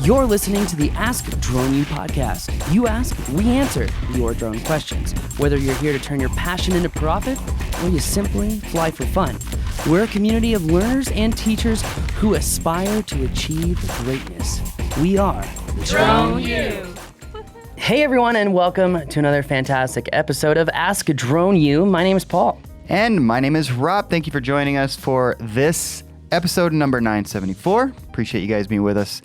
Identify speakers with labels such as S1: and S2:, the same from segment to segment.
S1: You're listening to the Ask Drone U podcast. You ask, we answer your drone questions. Whether you're here to turn your passion into profit or you simply fly for fun, we're a community of learners and teachers who aspire to achieve greatness. We are
S2: Drone U.
S1: Hey everyone, and welcome to another fantastic episode of Ask Drone U. My name is Paul.
S3: And my name is Rob. Thank you for joining us for this episode number 974. Appreciate you guys being with us.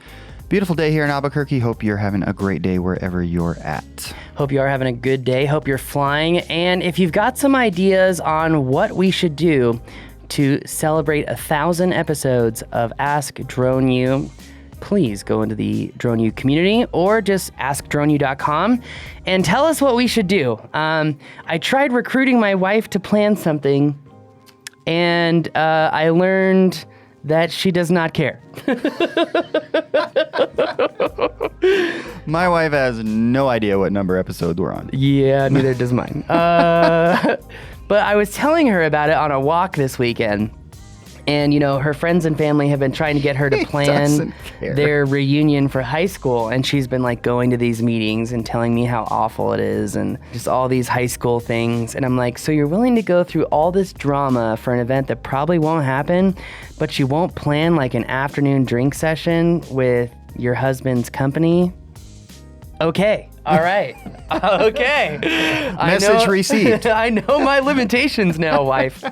S3: Beautiful day here in Albuquerque. Hope you're having a great day wherever you're at.
S1: Hope you are having a good day. Hope you're flying. And if you've got some ideas on what we should do to celebrate 1,000 episodes of Ask Drone U, please go into the Drone U community or just askdroneu.com and tell us what we should do. I tried recruiting my wife to plan something, and I learned that she does not care.
S3: My wife has no idea what number episode we're on.
S1: Yeah, neither does mine. But I was telling her about it on a walk this weekend. And, you know, her friends and family have been trying to get her to plan their reunion for high school. And she's been, like, going to these meetings and telling me how awful it is and just all these high school things. And I'm like, so you're willing to go through all this drama for an event that probably won't happen, but you won't plan, like, an afternoon drink session with your husband's company? Okay. All right. Okay.
S3: Message received.
S1: I know my limitations now, wife.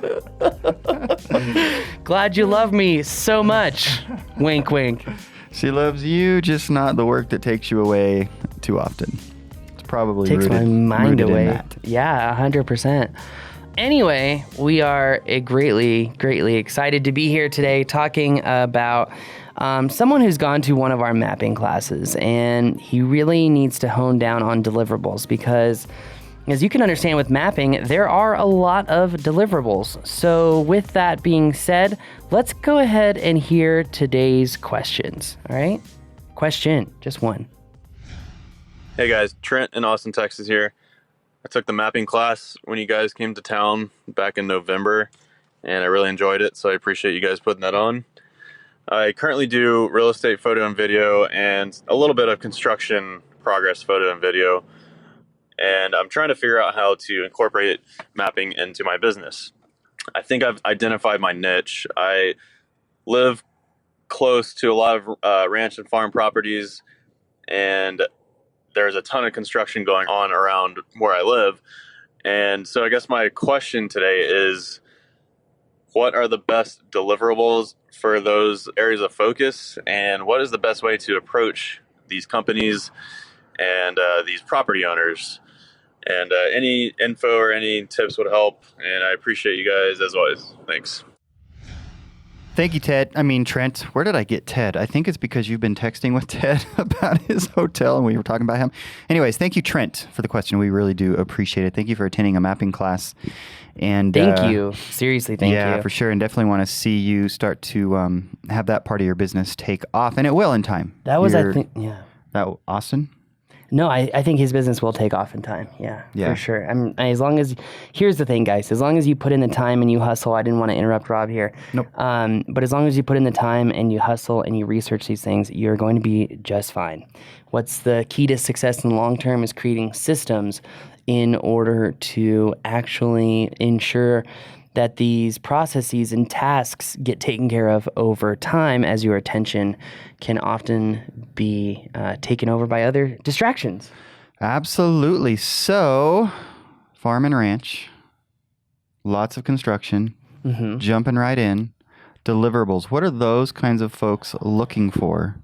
S1: Glad you love me so much. Wink, wink.
S3: She loves you, just not the work that takes you away too often. It's probably
S1: Takes my mind
S3: rooted
S1: away.
S3: in that.
S1: Yeah, 100%. Anyway, we are greatly excited to be here today talking about someone who's gone to one of our mapping classes, and he really needs to hone down on deliverables because, as you can understand with mapping, there are a lot of deliverables. So with that being said, let's go ahead and hear today's questions, all right? Question, just one.
S4: Hey guys, Trent in Austin, Texas here. I took the mapping class when you guys came to town back in November, and I really enjoyed it, so I appreciate you guys putting that on. I currently do real estate photo and video and a little bit of construction progress photo and video, and I'm trying to figure out how to incorporate mapping into my business. I think I've identified my niche. I live close to a lot of ranch and farm properties, and there's a ton of construction going on around where I live. And so I guess my question today is, what are the best deliverables for those areas of focus? And what is the best way to approach these companies and these property owners? And any info or any tips would help. And I appreciate you guys as always. Thanks.
S3: Thank you, Trent. Where did I get Ted? I think it's because you've been texting with Ted about his hotel and we were talking about him. Anyways, thank you, Trent, for the question. We really do appreciate it. Thank you for attending a mapping class. And
S1: Thank you. Seriously, thank you.
S3: Yeah, for sure. And definitely want to see you start to have that part of your business take off. And it will in time.
S1: That was, I think, yeah.
S3: That Austin?
S1: No, I think his business will take off in time. Yeah, for sure. As long as, here's the thing, guys. As long as you put in the time and you hustle, I didn't want to interrupt Rob here.
S3: Nope.
S1: But as long as you put in the time and you hustle and you research these things, you're going to be just fine. What's the key to success in the long term is creating systems in order to actually ensure that these processes and tasks get taken care of over time, as your attention can often be taken over by other distractions.
S3: Absolutely. So, farm and ranch, lots of construction, jumping right in, deliverables. What are those kinds of folks looking for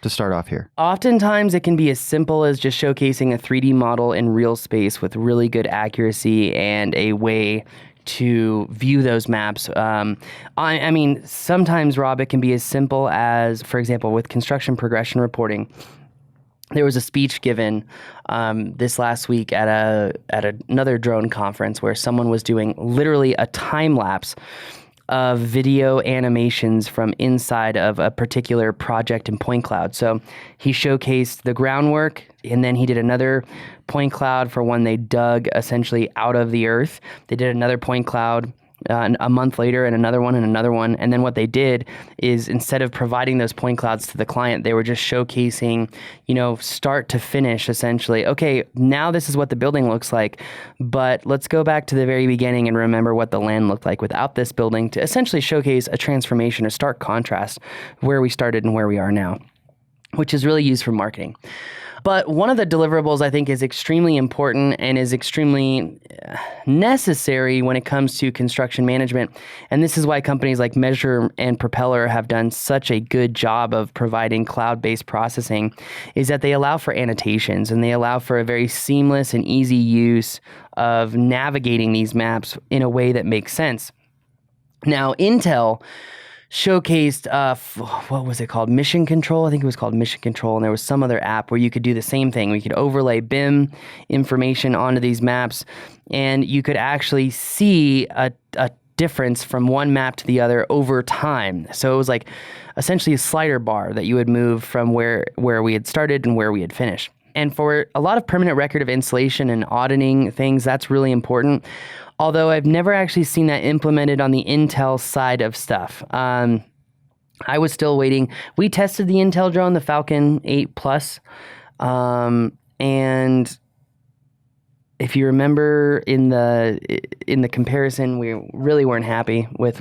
S3: to start off here?
S1: Oftentimes, it can be as simple as just showcasing a 3D model in real space with really good accuracy and a way to view those maps. I mean, sometimes, Rob, it can be as simple as, for example, with construction progression reporting. There was a speech given this last week at another drone conference where someone was doing literally a time lapse of video animations from inside of a particular project in point cloud. So he showcased the groundwork, and then he did another point cloud for when they dug essentially out of the earth. They did another point cloud a month later, and another one and another one. And then what they did is, instead of providing those point clouds to the client, they were just showcasing, start to finish, essentially. Okay, now this is what the building looks like, but let's go back to the very beginning and remember what the land looked like without this building, to essentially showcase a transformation, a stark contrast where we started and where we are now, which is really used for marketing. But one of the deliverables I think is extremely important and is extremely necessary when it comes to construction management. And this is why companies like Measure and Propeller have done such a good job of providing cloud-based processing, is that they allow for annotations and they allow for a very seamless and easy use of navigating these maps in a way that makes sense. Now, Intel showcased, what was it called? Mission Control. I think it was called Mission Control. And there was some other app where you could do the same thing. We could overlay BIM information onto these maps, and you could actually see a difference from one map to the other over time. So it was like essentially a slider bar that you would move from where we had started and where we had finished. And for a lot of permanent record of installation and auditing things, that's really important. Although I've never actually seen that implemented on the Intel side of stuff. I was still waiting. We tested the Intel drone, the Falcon 8 Plus, and if you remember in the comparison, we really weren't happy with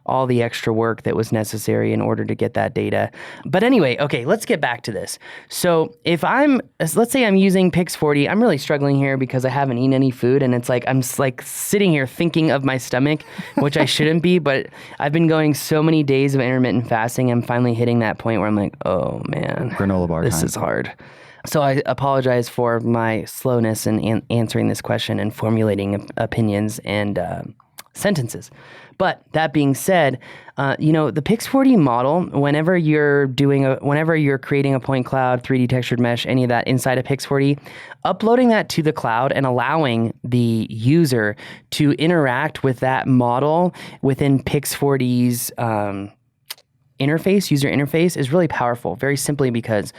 S1: all the extra work that was necessary in order to get that data. But anyway, okay, let's get back to this. So let's say I'm using Pix40, I'm really struggling here because I haven't eaten any food, and it's like I'm like sitting here thinking of my stomach, which I shouldn't be, but I've been going so many days of intermittent fasting, I'm finally hitting that point where I'm like, oh man,
S3: granola bar
S1: this
S3: time.
S1: is hard. So I apologize for my slowness in answering this question and formulating opinions and sentences. But that being said, the Pix40 model, whenever you're creating a point cloud, 3D textured mesh, any of that inside of Pix40, uploading that to the cloud and allowing the user to interact with that model within Pix40's user interface is really powerful, very simply because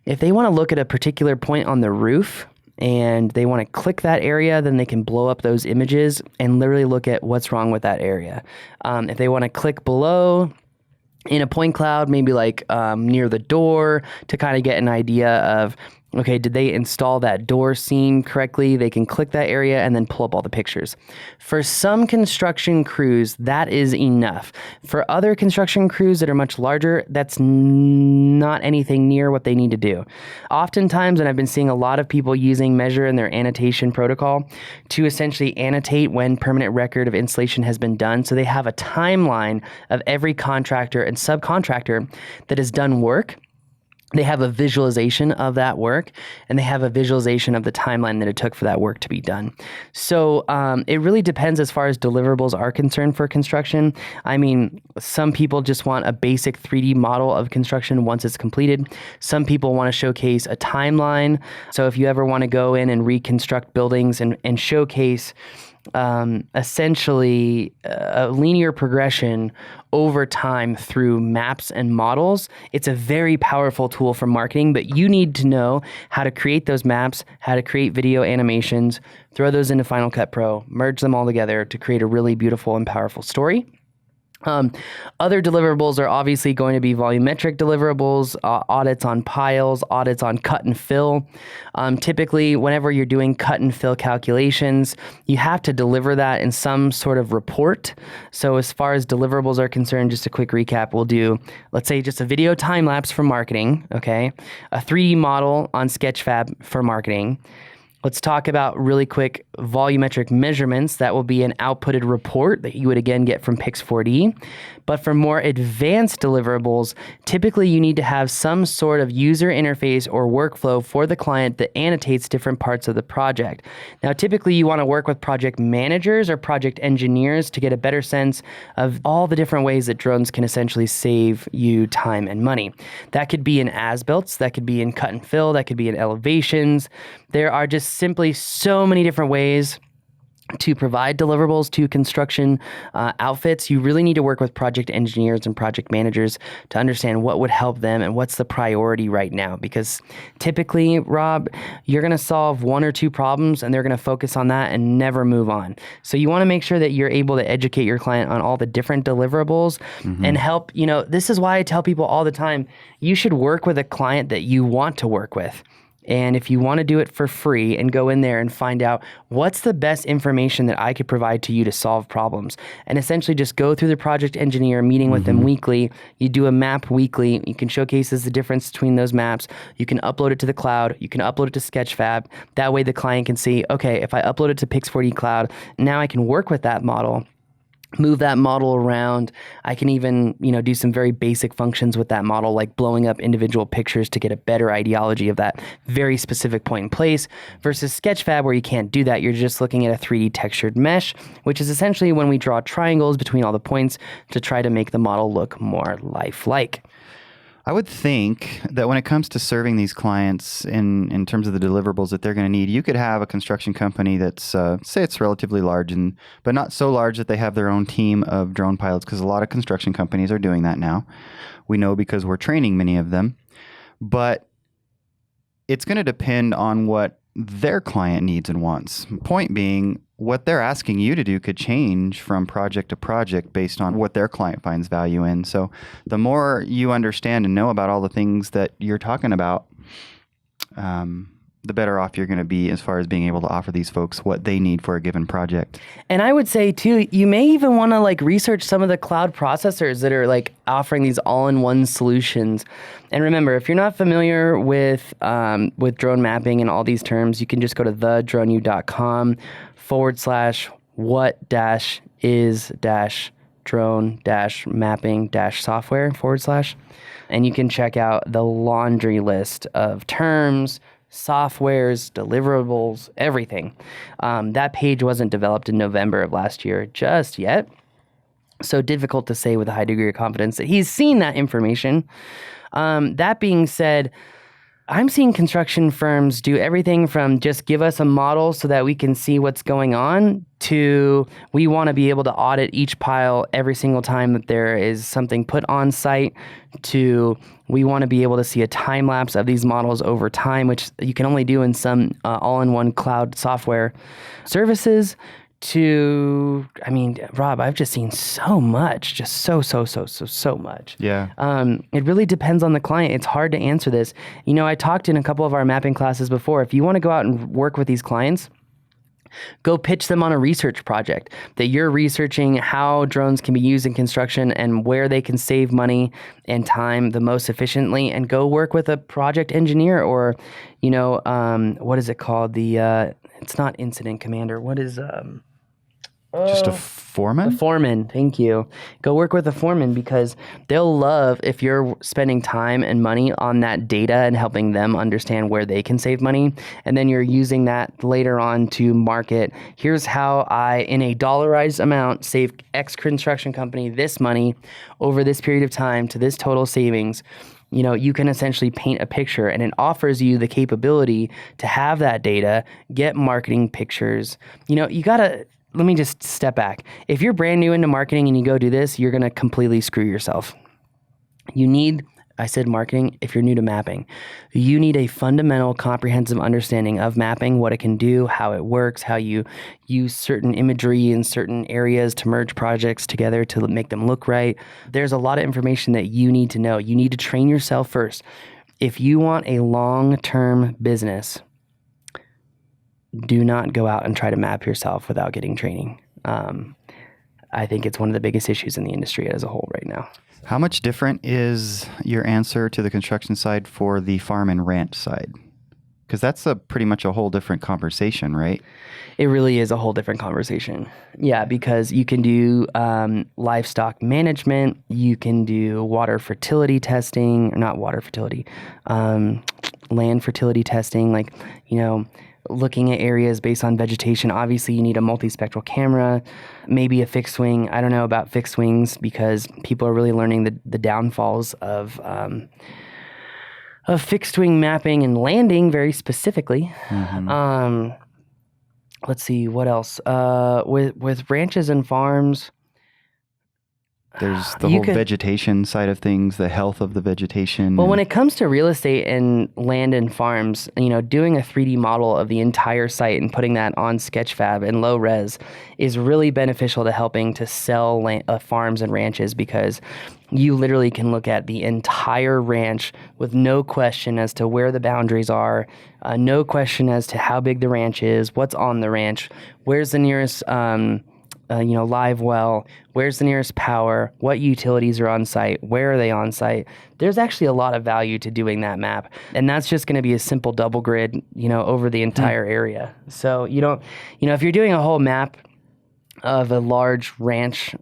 S1: if they want to look at a particular point on the roof and they want to click that area, then they can blow up those images and literally look at what's wrong with that area. If they want to click below in a point cloud, maybe like near the door, to kind of get an idea of, okay, did they install that door seam correctly? They can click that area and then pull up all the pictures. For some construction crews, that is enough. For other construction crews that are much larger, that's not anything near what they need to do. Oftentimes, and I've been seeing a lot of people using Measure in their annotation protocol to essentially annotate when permanent record of installation has been done. So they have a timeline of every contractor and subcontractor that has done work. They have a visualization of that work, and they have a visualization of the timeline that it took for that work to be done. So it really depends as far as deliverables are concerned for construction. I mean, some people just want a basic 3D model of construction once it's completed. Some people want to showcase a timeline. So if you ever want to go in and reconstruct buildings and showcase essentially a linear progression over time through maps and models, it's a very powerful tool for marketing, but you need to know how to create those maps, how to create video animations, throw those into Final Cut Pro, merge them all together to create a really beautiful and powerful story. Other deliverables are obviously going to be volumetric deliverables, audits on piles, audits on cut and fill. Typically, whenever you're doing cut and fill calculations, you have to deliver that in some sort of report. So as far as deliverables are concerned, just a quick recap, we'll do, let's say, just a video time lapse for marketing, okay? A 3D model on Sketchfab for marketing. Let's talk about really quick volumetric measurements. That will be an outputted report that you would again get from Pix4D. But for more advanced deliverables, typically you need to have some sort of user interface or workflow for the client that annotates different parts of the project. Now, typically you want to work with project managers or project engineers to get a better sense of all the different ways that drones can essentially save you time and money. That could be in as-builts, that could be in cut and fill, that could be in elevations. There are just simply so many different ways to provide deliverables to construction outfits, you really need to work with project engineers and project managers to understand what would help them and what's the priority right now. Because typically, Rob, you're going to solve one or two problems and they're going to focus on that and never move on. So you want to make sure that you're able to educate your client on all the different deliverables and help, this is why I tell people all the time, you should work with a client that you want to work with. And if you want to do it for free and go in there and find out what's the best information that I could provide to you to solve problems, and essentially just go through the project engineer, meeting with them weekly. You do a map weekly. You can showcase the difference between those maps. You can upload it to the cloud. You can upload it to Sketchfab. That way the client can see, okay, if I upload it to Pix4D Cloud, now I can work with that model, move that model around. I can even, do some very basic functions with that model, like blowing up individual pictures to get a better ideology of that very specific point in place, versus Sketchfab where you can't do that. You're just looking at a 3D textured mesh, which is essentially when we draw triangles between all the points to try to make the model look more lifelike.
S3: I would think that when it comes to serving these clients in terms of the deliverables that they're going to need, you could have a construction company that's, say it's relatively large, but not so large that they have their own team of drone pilots, because a lot of construction companies are doing that now. We know because we're training many of them. But it's going to depend on what their client needs and wants. Point being, what they're asking you to do could change from project to project based on what their client finds value in. So the more you understand and know about all the things that you're talking about, the better off you're going to be as far as being able to offer these folks what they need for a given project.
S1: And I would say too, you may even want to research some of the cloud processors that are offering these all-in-one solutions. And remember, if you're not familiar with drone mapping and all these terms, you can just go to thedrone.com/what-is-drone-mapping-software/ and you can check out the laundry list of terms, softwares, deliverables, everything. That page wasn't developed in November of last year just yet. So difficult to say with a high degree of confidence that he's seen that information. That being said, I'm seeing construction firms do everything from just give us a model so that we can see what's going on to we want to be able to audit each pile every single time that there is something put on site, to we want to be able to see a time lapse of these models over time, which you can only do in some all-in-one cloud software services, to, Rob, I've just seen so much, just so much.
S3: Yeah.
S1: It really depends on the client. It's hard to answer this. I talked in a couple of our mapping classes before. If you want to go out and work with these clients, go pitch them on a research project that you're researching how drones can be used in construction and where they can save money and time the most efficiently, and go work with a project engineer or, what is it called? It's not incident commander. What is,
S3: just a foreman?
S1: The foreman, thank you. Go work with a foreman, because they'll love if you're spending time and money on that data and helping them understand where they can save money. And then you're using that later on to market. Here's how I, in a dollarized amount, save X construction company this money over this period of time to this total savings. You can essentially paint a picture, and it offers you the capability to have that data, get marketing pictures. Let me just step back. If you're brand new into marketing and you go do this, you're going to completely screw yourself. I said marketing, if you're new to mapping, you need a fundamental, comprehensive understanding of mapping, what it can do, how it works, how you use certain imagery in certain areas to merge projects together to make them look right. There's a lot of information that you need to know. You need to train yourself first. If you want a long-term business, do not go out and try to map yourself without getting training. I think it's one of the biggest issues in the industry as a whole right now.
S3: How much different is your answer to the construction side for the farm and ranch side? Because that's pretty much a whole different conversation, right?
S1: It really is a whole different conversation. Yeah, because you can do livestock management, you can do water fertility testing, or not water fertility, land fertility testing, looking at areas based on vegetation. Obviously, you need a multispectral camera, maybe a fixed wing. I don't know about fixed wings because people are really learning the downfalls of fixed wing mapping and landing very specifically. let's see what else. With ranches and farms,
S3: There's the
S1: you
S3: whole
S1: could.
S3: vegetation side of things, the health of the vegetation.
S1: Well, when
S3: and-
S1: it comes to real estate and land and farms, doing a 3D model of the entire site and putting that on Sketchfab in low res is really beneficial to helping to sell farms and ranches, because you literally can look at the entire ranch with no question as to where the boundaries are, no question as to how big the ranch is, what's on the ranch, where's the nearest live well, where's the nearest power, what utilities are on site, where are they on site. There's actually a lot of value to doing that map. And that's just going to be a simple double grid, over the entire area. So you don't, if you're doing a whole map of a large ranch,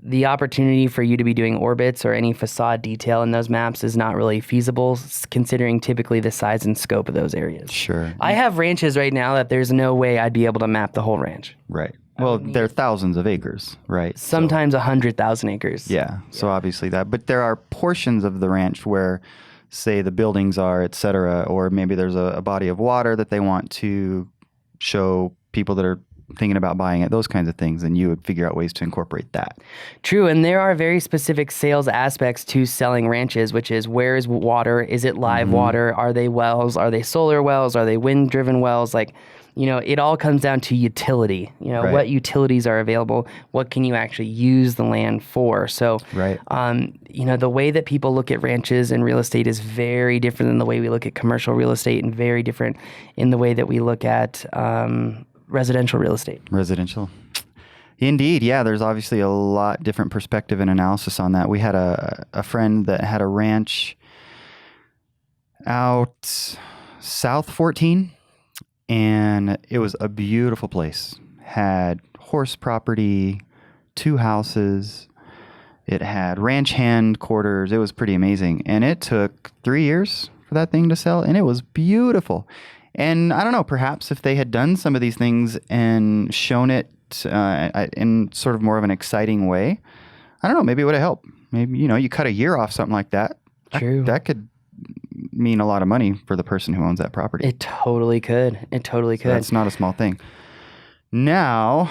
S1: the opportunity for you to be doing orbits or any facade detail in those maps is not really feasible, considering typically the size and scope of those areas.
S3: Sure.
S1: I have ranches right now that there's no way I'd be able to map the whole ranch.
S3: Right. Well, there are thousands of acres, right?
S1: Sometimes 100,000 acres.
S3: So, yeah. So obviously that, but there are portions of the ranch where, say, the buildings are, et cetera, or maybe there's a body of water that they want to show people that are thinking about buying it, those kinds of things, and you would figure out ways to incorporate that.
S1: True, and there are very specific sales aspects to selling ranches, which is, where is water? Is it live water? Are they wells? Are they solar wells? Are they wind-driven wells? It all comes down to utility.
S3: Right.
S1: What utilities are available? What can you actually use the land for? So,
S3: Right.
S1: The way that people look at ranches and real estate is very different than the way we look at commercial real estate, and very different in the way that we look at residential real estate.
S3: Residential. Indeed, yeah. There's obviously a lot different perspective and analysis on that. We had a friend that had a ranch out South 14, and it was a beautiful place. Had horse property, 2 houses. It had ranch hand quarters. It was pretty amazing. And it took 3 years for that thing to sell, and it was beautiful. And I don't know, perhaps if they had done some of these things and shown it in sort of more of an exciting way, I don't know, maybe it would have helped. Maybe, you cut a year off something like that.
S1: True.
S3: That could mean a lot of money for the person who owns that property.
S1: It totally could.
S3: So that's not a small thing. Now,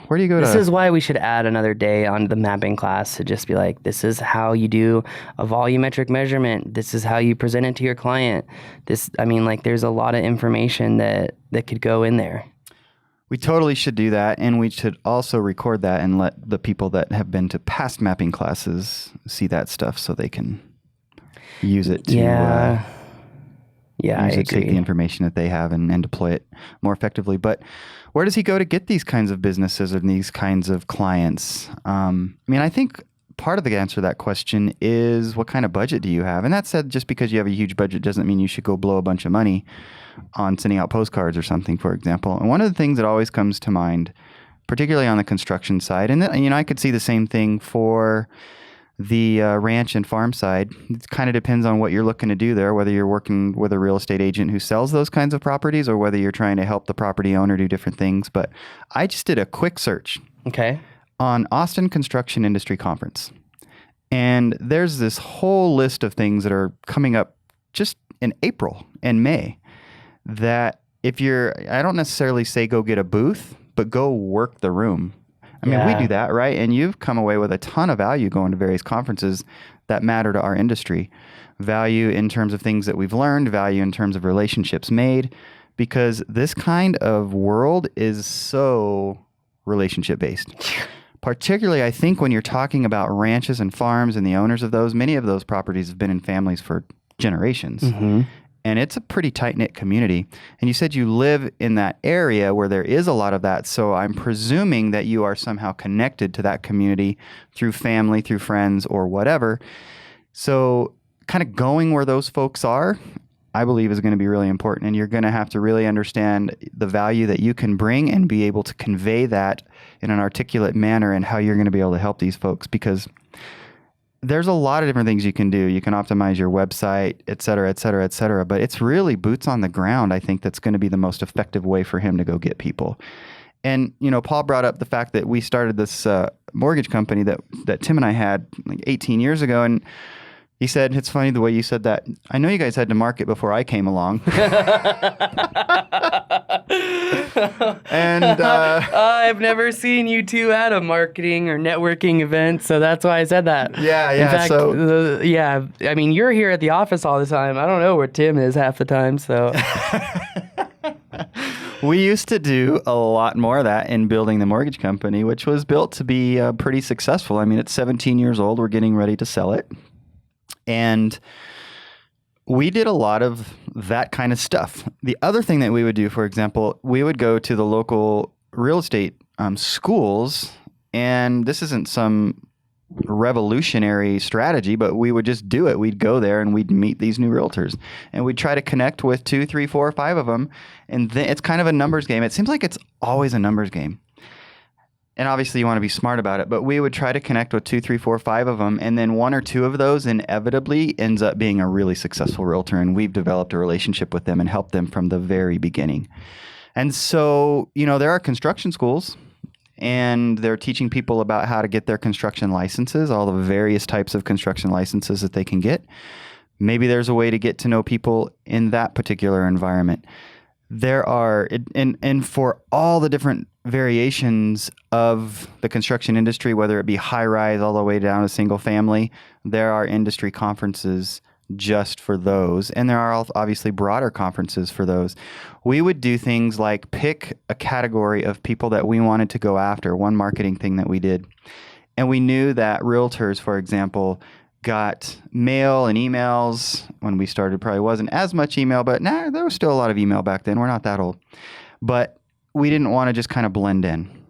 S3: where do you go
S1: This
S3: to?
S1: is why we should add another day on the mapping class to just be like, this is how you do a volumetric measurement. This is how you present it to your client. There's a lot of information that could go in there.
S3: We totally should do that, and we should also record that and let the people that have been to past mapping classes see that stuff so they can use it to
S1: I
S3: take the
S1: agree.
S3: information that they have and deploy it more effectively. But where does he go to get these kinds of businesses and these kinds of clients? I think part of the answer to that question is, what kind of budget do you have? And that said, just because you have a huge budget doesn't mean you should go blow a bunch of money on sending out postcards or something, for example. And one of the things that always comes to mind, particularly on the construction side, and I could see the same thing for the ranch and farm side. It kind of depends on what you're looking to do there, whether you're working with a real estate agent who sells those kinds of properties or whether you're trying to help the property owner do different things. But I just did a quick search
S1: Okay.
S3: on Austin Construction Industry Conference. And there's this whole list of things that are coming up just in April and May that I don't necessarily say go get a booth, but go work the room. We do that, right? And you've come away with a ton of value going to various conferences that matter to our industry. Value in terms of things that we've learned, value in terms of relationships made, because this kind of world is so relationship based. Particularly, I think, when you're talking about ranches and farms and the owners of those, many of those properties have been in families for generations.
S1: Mm-hmm.
S3: And it's a pretty tight-knit community. And you said you live in that area where there is a lot of that. So I'm presuming that you are somehow connected to that community through family, through friends, or whatever. So kind of going where those folks are, I believe, is going to be really important. And you're going to have to really understand the value that you can bring and be able to convey that in an articulate manner and how you're going to be able to help these folks, because there's a lot of different things you can do. You can optimize your website, et cetera, et cetera, et cetera. But it's really boots on the ground, I think, that's going to be the most effective way for him to go get people. And, Paul brought up the fact that we started this mortgage company that Tim and I had like 18 years ago. And he said, it's funny the way you said that. I know you guys had to market before I came along. And
S1: I've never seen you two at a marketing or networking event, so that's why I said that.
S3: Yeah,
S1: In fact,
S3: so-
S1: I mean, you're here at the office all the time. I don't know where Tim is half the time, so.
S3: we used to do a lot more of that in building the mortgage company, which was built to be pretty successful. I mean, it's 17 years old. We're getting ready to sell it. And we did a lot of that kind of stuff. The other thing that we would do, for example, we would go to the local real estate schools, and this isn't some revolutionary strategy, but we would just do it. We'd go there and we'd meet these new realtors, and we'd try to connect with 2, 3, 4, 5 of them. And then it's kind of a numbers game. It seems like it's always a numbers game. And obviously you want to be smart about it, but we would try to connect with 2, 3, 4, 5 of them. And then 1 or 2 of those inevitably ends up being a really successful realtor. And we've developed a relationship with them and helped them from the very beginning. And so, there are construction schools, and they're teaching people about how to get their construction licenses, all the various types of construction licenses that they can get. Maybe there's a way to get to know people in that particular environment. There are, and for all the different variations of the construction industry, whether it be high rise all the way down to single family, there are industry conferences just for those. And there are obviously broader conferences for those. We would do things like pick a category of people that we wanted to go after, one marketing thing that we did. And we knew that realtors, for example, got mail and emails. When we started, probably wasn't as much email, but there was still a lot of email back then. We're not that old. But we didn't want to just kind of blend in.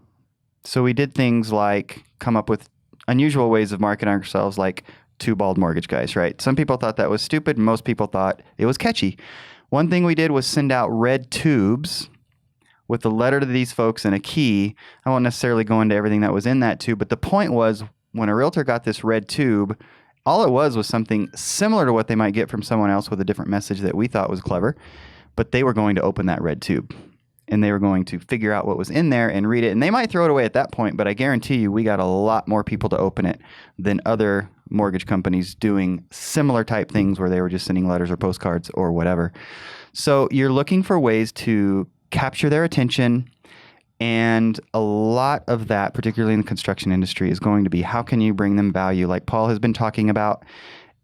S3: So we did things like come up with unusual ways of marketing ourselves, like 2 bald mortgage guys, right? Some people thought that was stupid. Most people thought it was catchy. One thing we did was send out red tubes with a letter to these folks and a key. I won't necessarily go into everything that was in that tube, but the point was when a realtor got this red tube, all it was something similar to what they might get from someone else with a different message that we thought was clever, but they were going to open that red tube. And they were going to figure out what was in there and read it. And they might throw it away at that point, but I guarantee you we got a lot more people to open it than other mortgage companies doing similar type things where they were just sending letters or postcards or whatever. So you're looking for ways to capture their attention. And a lot of that, particularly in the construction industry, is going to be how can you bring them value, like Paul has been talking about,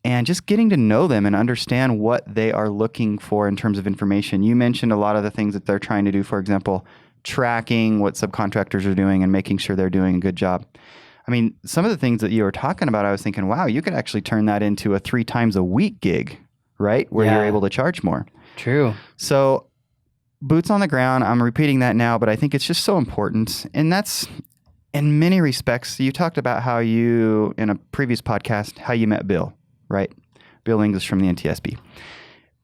S3: and just getting to know them and understand what they are looking for in terms of information. You mentioned a lot of the things that they're trying to do, for example, tracking what subcontractors are doing and making sure they're doing a good job. I mean, some of the things that you were talking about, I was thinking, wow, you could actually turn that into a 3 times a week gig, right? Where you're able to charge more.
S1: True.
S3: So boots on the ground, I'm repeating that now, but I think it's just so important. And that's, in many respects, you talked about how you, in a previous podcast, how you met Bill, right? Bill English from the NTSB.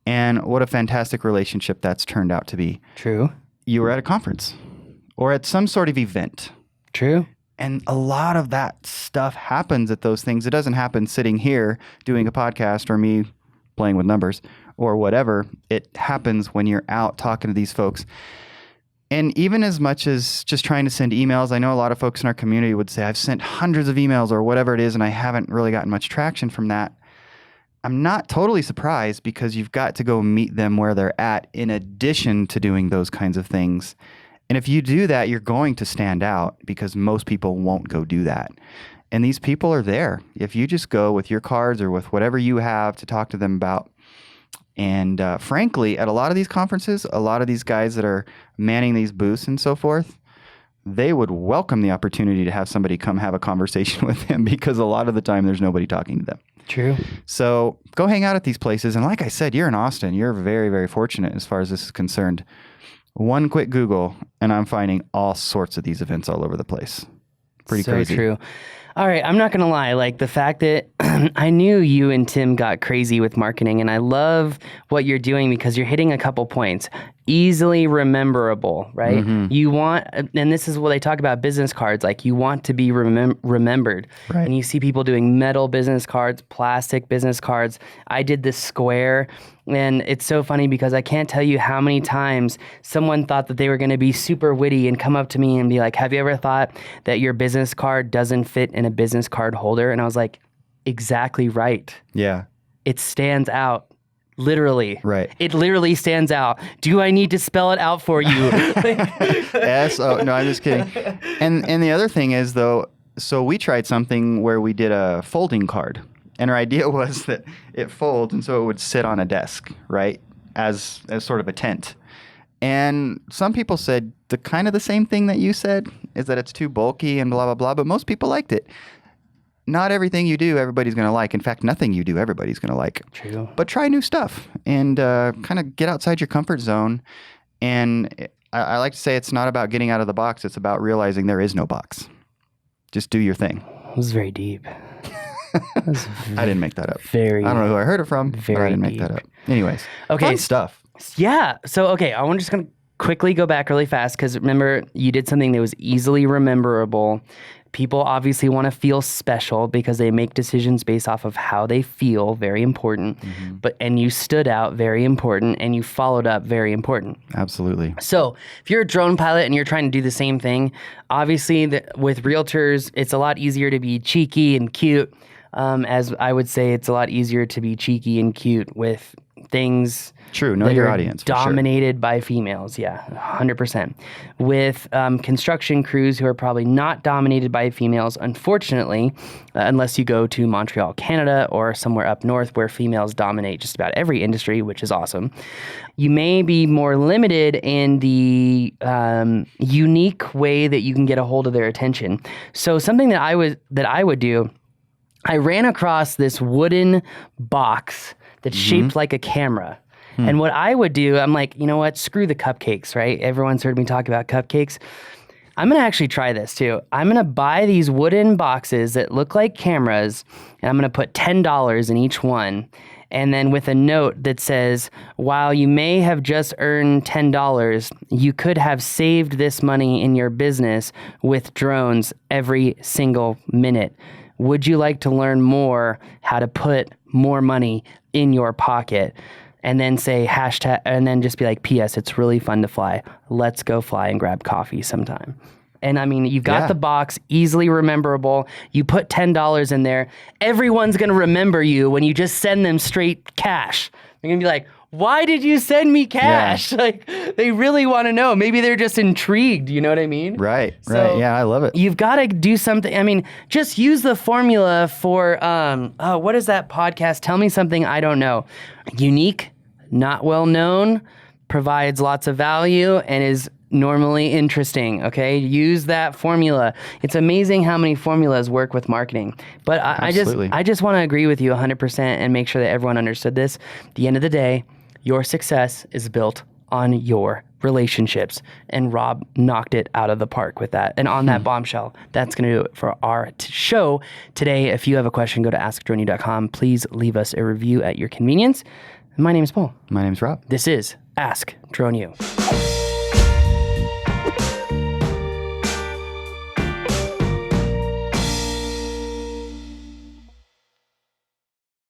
S3: And what a fantastic relationship that's turned out to be.
S1: True.
S3: You were at a conference or at some sort of event.
S1: True.
S3: And a lot of that stuff happens at those things. It doesn't happen sitting here doing a podcast or me playing with numbers or whatever. It happens when you're out talking to these folks. And even as much as just trying to send emails, I know a lot of folks in our community would say, I've sent hundreds of emails or whatever it is, and I haven't really gotten much traction from that. I'm not totally surprised because you've got to go meet them where they're at in addition to doing those kinds of things. And if you do that, you're going to stand out because most people won't go do that. And these people are there. If you just go with your cards or with whatever you have to talk to them about. And frankly, at a lot of these conferences, a lot of these guys that are manning these booths and so forth, they would welcome the opportunity to have somebody come have a conversation with them because a lot of the time there's nobody talking to them.
S1: True.
S3: So go hang out at these places. And like I said, you're in Austin. You're very, very fortunate as far as this is concerned. One quick Google, and I'm finding all sorts of these events all over the place. Pretty crazy.
S1: So true. All right, I'm not going to lie. Like the fact that I knew you and Tim got crazy with marketing, and I love what you're doing because you're hitting a couple points. Easily rememberable, right? Mm-hmm. You want, and this is what they talk about business cards, like you want to be remembered. Right. And you see people doing metal business cards, plastic business cards. I did this square, and it's so funny because I can't tell you how many times someone thought that they were going to be super witty and come up to me and be like, have you ever thought that your business card doesn't fit in a business card holder? And I was like, exactly right.
S3: Yeah.
S1: It stands out Literally.
S3: Right.
S1: It literally stands out. Do I need to spell it out for you?
S3: S-O. No, I'm just kidding. And the other thing is, though, so we tried something where we did a folding card. And our idea was that it folds, and so it would sit on a desk, right, as sort of a tent. And some people said the kind of the same thing that you said, is that it's too bulky and blah, blah, blah. But most people liked it. Not everything you do, everybody's going to like. In fact, nothing you do, everybody's going to like.
S1: True.
S3: But try new stuff and kind of get outside your comfort zone. And I like to say it's not about getting out of the box. It's about realizing there is no box. Just do your thing.
S1: It was very deep.
S3: I didn't make that up. I don't know who I heard it from, but I didn't make that up. Anyways,
S1: okay.
S3: Fun stuff.
S1: Yeah. So, okay, I'm just going to quickly go back really fast because remember, you did something that was easily rememberable. People obviously want to feel special because they make decisions based off of how they feel, very important. And you stood out, very important, and you followed up, very important.
S3: Absolutely.
S1: So if you're a drone pilot and you're trying to do the same thing, obviously with realtors, it's a lot easier to be cheeky and cute. As I would say, it's a lot easier to be cheeky and cute with things.
S3: True. Know your audience.
S1: Dominated by females. Yeah, 100%. With construction crews who are probably not dominated by females, unfortunately, unless you go to Montreal, Canada, or somewhere up north where females dominate just about every industry, which is awesome. You may be more limited in the unique way that you can get a hold of their attention. So something that I would do, I ran across this wooden box that's shaped like a camera. And what I would do, I'm like, you know what? Screw the cupcakes, right? Everyone's heard me talk about cupcakes. I'm going to actually try this too. I'm going to buy these wooden boxes that look like cameras, and I'm going to put $10 in each one. And then with a note that says, while you may have just earned $10, you could have saved this money in your business with drones every single minute. Would you like to learn more how to put more money in your pocket? And then say hashtag, and then just be like, P.S. It's really fun to fly. Let's go fly and grab coffee sometime. And I mean, you've got the box, easily rememberable. You put $10 in there. Everyone's going to remember you when you just send them straight cash. They're going to be like, why did you send me cash? Yeah. Like, they really want to know. Maybe they're just intrigued. You know what I mean?
S3: Right. Yeah, I love it.
S1: You've got to do something. I mean, just use the formula for, what is that podcast? Tell me something I don't know. Unique, not well known, provides lots of value, and is normally interesting, okay? Use that formula. It's amazing how many formulas work with marketing. But I just want to agree with you 100% and make sure that everyone understood this. At the end of the day, your success is built on your relationships. And Rob knocked it out of the park with that. And on that bombshell, that's going to do it for our show today. If you have a question, go to askdroneu.com. Please leave us a review at your convenience. My name is Paul.
S3: My name is Rob.
S1: This is Ask Drone U.